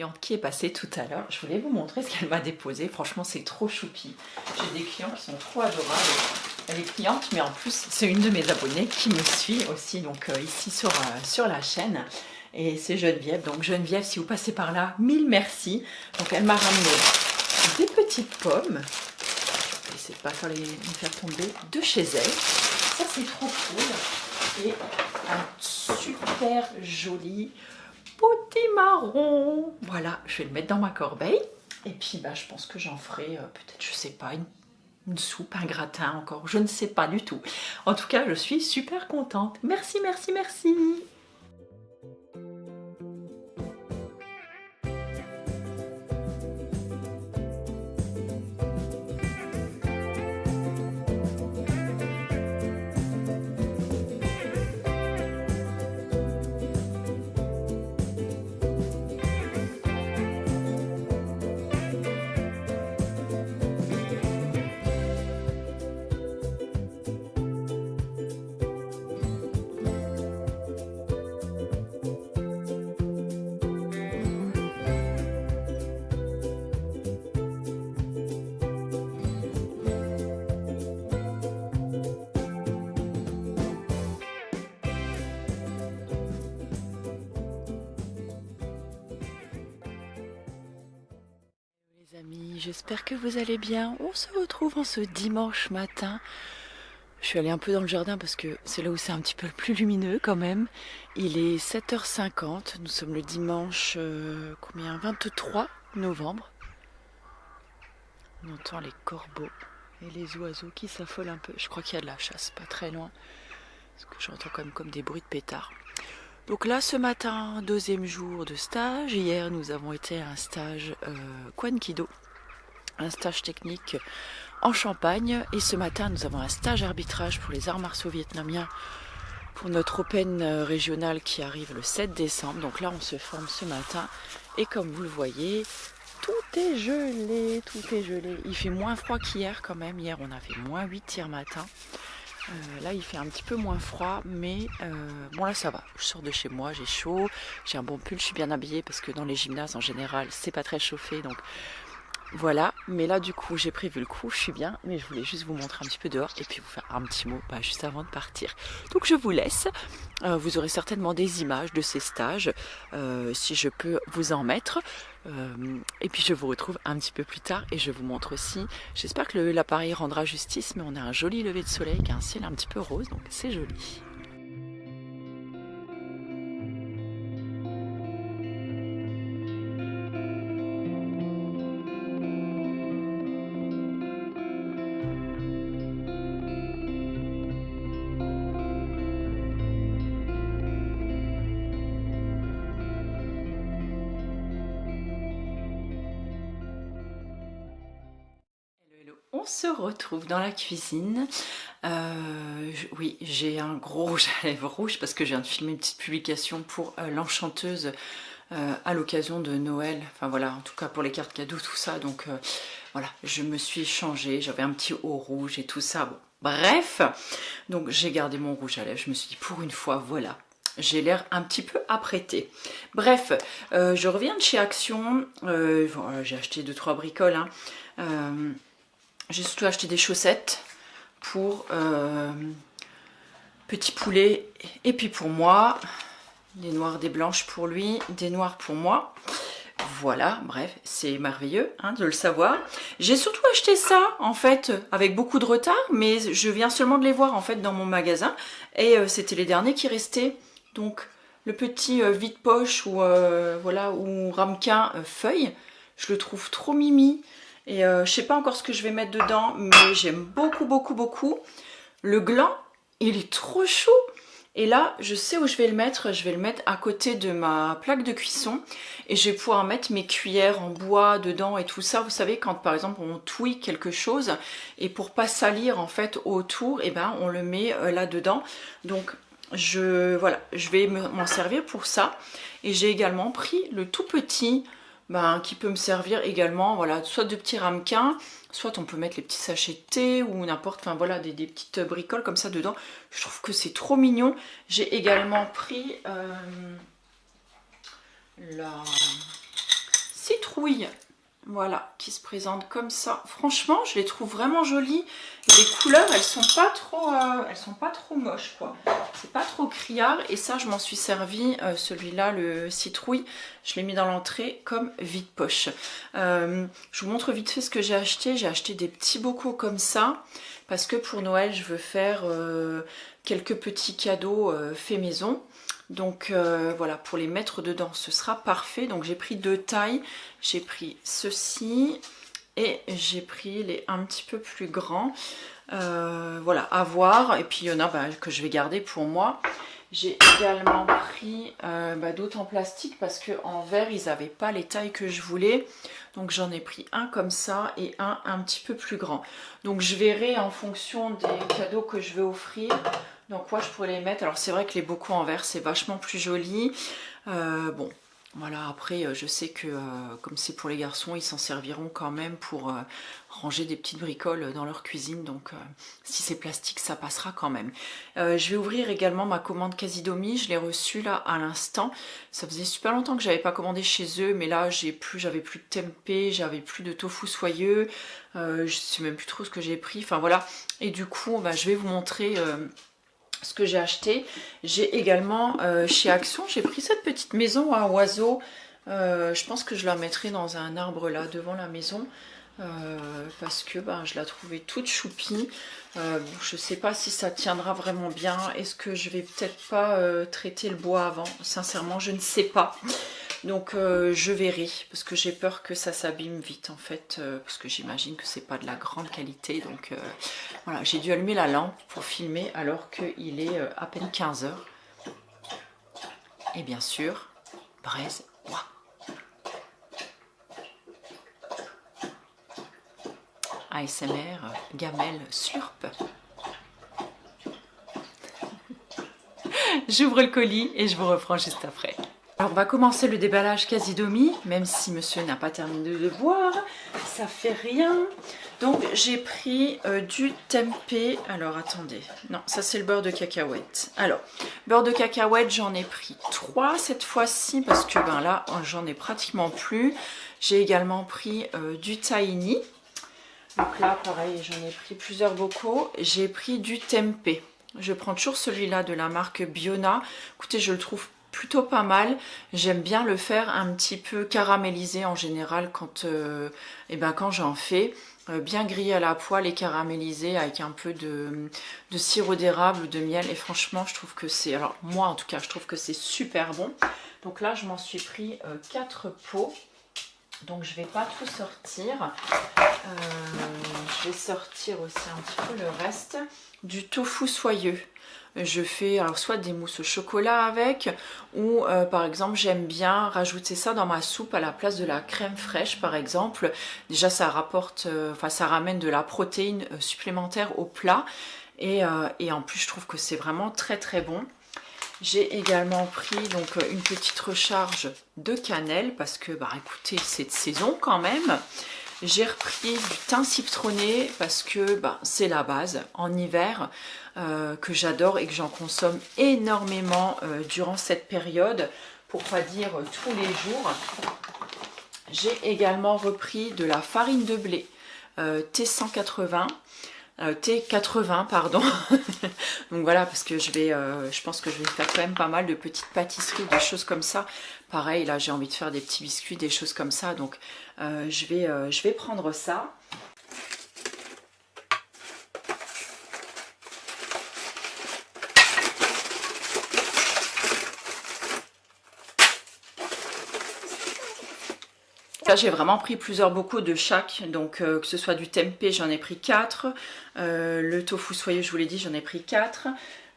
cliente qui est passée tout à l'heure. Je voulais vous montrer ce qu'elle m'a déposé. Franchement, c'est trop choupi. J'ai des clients qui sont trop adorables. Elle est cliente, mais en plus, c'est une de mes abonnées qui me suit aussi, donc ici sur la chaîne. Et c'est Geneviève. Donc Geneviève, si vous passez par là, mille merci. Donc elle m'a ramené des petites pommes. Je vais essayer de ne pas les faire tomber de chez elle. Ça, c'est trop cool. Et un super joli potimarron. Voilà, je vais le mettre dans ma corbeille. Et puis, bah, je pense que j'en ferai peut-être, je sais pas, une soupe, un gratin encore. Je ne sais pas du tout. En tout cas, je suis super contente. Merci, merci, merci. Les amis, j'espère que vous allez bien. On se retrouve en ce dimanche matin. Je suis allée un peu dans le jardin parce que c'est là où c'est un petit peu plus lumineux quand même. Il est 7h50, nous sommes le dimanche 23 novembre. On entend les corbeaux et les oiseaux qui s'affolent un peu. Je crois qu'il y a de la chasse pas très loin, parce que j'entends quand même comme des bruits de pétards. Donc là, ce matin, deuxième jour de stage. Hier, nous avons été à un stage Kwan Kido, un stage technique en Champagne. Et ce matin, nous avons un stage arbitrage pour les arts martiaux vietnamiens pour notre Open régional qui arrive le 7 décembre. Donc là, on se forme ce matin. Et comme vous le voyez, tout est gelé, tout est gelé. Il fait moins froid qu'hier quand même. Hier, on a fait -8 hier matin. Là il fait un petit peu moins froid, mais bon là ça va, je sors de chez moi, j'ai chaud, j'ai un bon pull, je suis bien habillée parce que dans les gymnases en général c'est pas très chauffé, donc voilà. Mais là du coup j'ai prévu le coup, je suis bien, mais je voulais juste vous montrer un petit peu dehors et puis vous faire un petit mot juste avant de partir. Donc je vous laisse, vous aurez certainement des images de ces stages, si je peux vous en mettre. Et puis je vous retrouve un petit peu plus tard et je vous montre aussi, j'espère que l'appareil rendra justice, mais on a un joli lever de soleil avec un ciel un petit peu rose, donc c'est joli. On se retrouve dans la cuisine. Oui, j'ai un gros rouge à lèvres rouge parce que je viens de filmer une petite publication pour l'enchanteuse à l'occasion de Noël. Enfin voilà, en tout cas pour les cartes cadeaux, tout ça. Donc voilà, je me suis changée. J'avais un petit haut rouge et tout ça. Bon, bref, donc j'ai gardé mon rouge à lèvres. Je me suis dit pour une fois, voilà. J'ai l'air un petit peu apprêtée. Bref, je reviens de chez Action. Voilà, j'ai acheté 2-3 bricoles. J'ai surtout acheté des chaussettes pour petit poulet et puis pour moi. Des noirs, des blanches pour lui, des noirs pour moi. Voilà, bref, c'est merveilleux de le savoir. J'ai surtout acheté ça, en fait, avec beaucoup de retard, mais je viens seulement de les voir, en fait, dans mon magasin. Et c'était les derniers qui restaient. Donc, le petit vide-poche ou, voilà, ou ramequin feuille, je le trouve trop mimi. Et je sais pas encore ce que je vais mettre dedans, mais j'aime beaucoup, beaucoup, beaucoup. Le gland, il est trop chou. Et là, je sais où je vais le mettre. Je vais le mettre à côté de ma plaque de cuisson. Et je vais pouvoir mettre mes cuillères en bois dedans et tout ça. Vous savez, quand par exemple on touille quelque chose, et pour pas salir en fait autour, et ben on le met là-dedans. Donc voilà, je vais m'en servir pour ça. Et j'ai également pris le tout petit, qui peut me servir également, voilà, soit de petits ramequins, soit on peut mettre les petits sachets de thé ou n'importe, enfin voilà, des petites bricoles comme ça dedans. Je trouve que c'est trop mignon. J'ai également pris citrouille. Voilà, qui se présente comme ça. Franchement, je les trouve vraiment jolies. Les couleurs, elles sont pas trop moches, quoi. C'est pas trop criard. Et ça, je m'en suis servi. Celui-là, le citrouille, je l'ai mis dans l'entrée comme vide-poche. Je vous montre vite fait ce que j'ai acheté. J'ai acheté des petits bocaux comme ça. Parce que pour Noël, je veux faire quelques petits cadeaux faits maison. Donc voilà, pour les mettre dedans, ce sera parfait. Donc j'ai pris 2 tailles. J'ai pris ceci et j'ai pris les un petit peu plus grands. Voilà, à voir. Et puis il y en a que je vais garder pour moi. J'ai également pris d'autres en plastique parce qu'en verre, ils n'avaient pas les tailles que je voulais. Donc j'en ai pris un comme ça et un petit peu plus grand. Donc je verrai en fonction des cadeaux que je vais offrir. Donc moi je pourrais les mettre. Alors c'est vrai que les bocaux en verre c'est vachement plus joli. Bon voilà, après je sais que comme c'est pour les garçons, ils s'en serviront quand même pour ranger des petites bricoles dans leur cuisine. Donc si c'est plastique ça passera quand même. Je vais ouvrir également ma commande Casidomi. Je l'ai reçue là à l'instant. Ça faisait super longtemps que j'avais pas commandé chez eux, mais là j'avais plus de tempeh, j'avais plus de tofu soyeux. Je sais même plus trop ce que j'ai pris. Enfin voilà. Et du coup je vais vous montrer ce que j'ai acheté. J'ai également chez Action, j'ai pris cette petite maison à oiseaux. Je pense que je la mettrai dans un arbre là devant la maison parce que je la trouvais toute choupie. Je sais pas si ça tiendra vraiment bien. Est-ce que je vais peut-être pas traiter le bois avant? Sincèrement, je ne sais pas. Donc je verrai parce que j'ai peur que ça s'abîme vite en fait parce que j'imagine que c'est pas de la grande qualité. Donc voilà, j'ai dû allumer la lampe pour filmer alors qu'il est à peine 15 h. Et bien sûr, braise bois. ASMR, gamelle, slurp. J'ouvre le colis et je vous reprends juste après. Alors on va commencer le déballage Casidomi, même si monsieur n'a pas terminé de boire, ça fait rien. Donc j'ai pris du tempeh, alors attendez, non ça c'est le beurre de cacahuète. Alors, beurre de cacahuète j'en ai pris 3 cette fois-ci parce que là j'en ai pratiquement plus. J'ai également pris du tahini, donc là pareil j'en ai pris plusieurs bocaux. J'ai pris du tempeh, je prends toujours celui-là de la marque Biona, écoutez je le trouve plutôt pas mal. J'aime bien le faire un petit peu caramélisé en général quand j'en fais. Bien grillé à la poêle et caramélisé avec un peu de sirop d'érable ou de miel. Et franchement, je trouve que c'est... Alors moi en tout cas, je trouve que c'est super bon. Donc là, je m'en suis pris 4 pots. Donc je vais pas tout sortir. Je vais sortir aussi un petit peu le reste. Du tofu soyeux. Je fais alors soit des mousses au chocolat avec ou par exemple j'aime bien rajouter ça dans ma soupe à la place de la crème fraîche par exemple. Déjà ça rapporte, ça ramène de la protéine supplémentaire au plat et en plus je trouve que c'est vraiment très très bon. J'ai également pris donc une petite recharge de cannelle parce que écoutez c'est de saison quand même. J'ai repris du thym citronné parce que c'est la base en hiver que j'adore et que j'en consomme énormément durant cette période, pour pas dire tous les jours. J'ai également repris de la farine de blé T180. T80 pardon. Donc voilà, parce que je pense que je vais faire quand même pas mal de petites pâtisseries, des choses comme ça. Pareil, là j'ai envie de faire des petits biscuits, des choses comme ça. Donc je vais prendre ça. Là j'ai vraiment pris plusieurs bocaux de chaque, donc que ce soit du tempeh j'en ai pris 4, le tofu soyeux je vous l'ai dit j'en ai pris 4,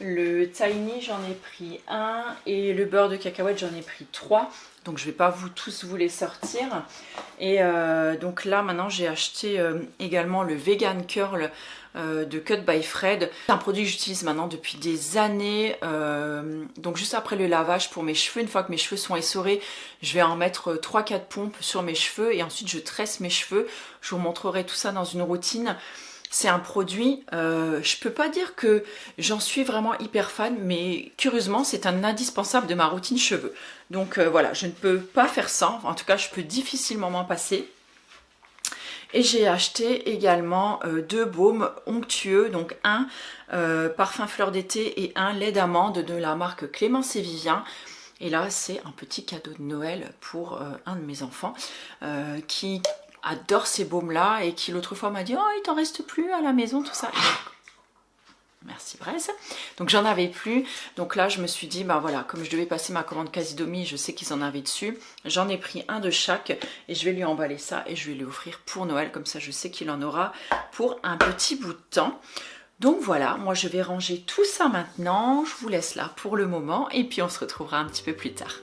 le tahini j'en ai pris 1 et le beurre de cacahuète j'en ai pris 3. Donc je ne vais pas tous vous les sortir. Et donc là maintenant j'ai acheté également le Vegan Curl de Cut by Fred. C'est un produit que j'utilise maintenant depuis des années. Donc juste après le lavage pour mes cheveux, une fois que mes cheveux sont essorés, je vais en mettre 3-4 pompes sur mes cheveux et ensuite je tresse mes cheveux. Je vous montrerai tout ça dans une routine. C'est un produit, je peux pas dire que j'en suis vraiment hyper fan, mais curieusement c'est un indispensable de ma routine cheveux. Donc voilà, je ne peux pas faire sans, en tout cas je peux difficilement m'en passer. Et j'ai acheté également deux baumes onctueux, donc un parfum fleur d'été et un lait d'amande de la marque Clémence et Vivien. Et là c'est un petit cadeau de Noël pour un de mes enfants qui adore ces baumes là et qui l'autre fois m'a dit oh il t'en reste plus à la maison tout ça. Et donc, merci Bresse. Donc j'en avais plus. Donc là je me suis dit bah voilà, comme je devais passer ma commande Casidomi, je sais qu'ils en avaient dessus. J'en ai pris un de chaque et je vais lui emballer ça et je vais lui offrir pour Noël. Comme ça je sais qu'il en aura pour un petit bout de temps. Donc voilà, moi je vais ranger tout ça maintenant. Je vous laisse là pour le moment et puis on se retrouvera un petit peu plus tard.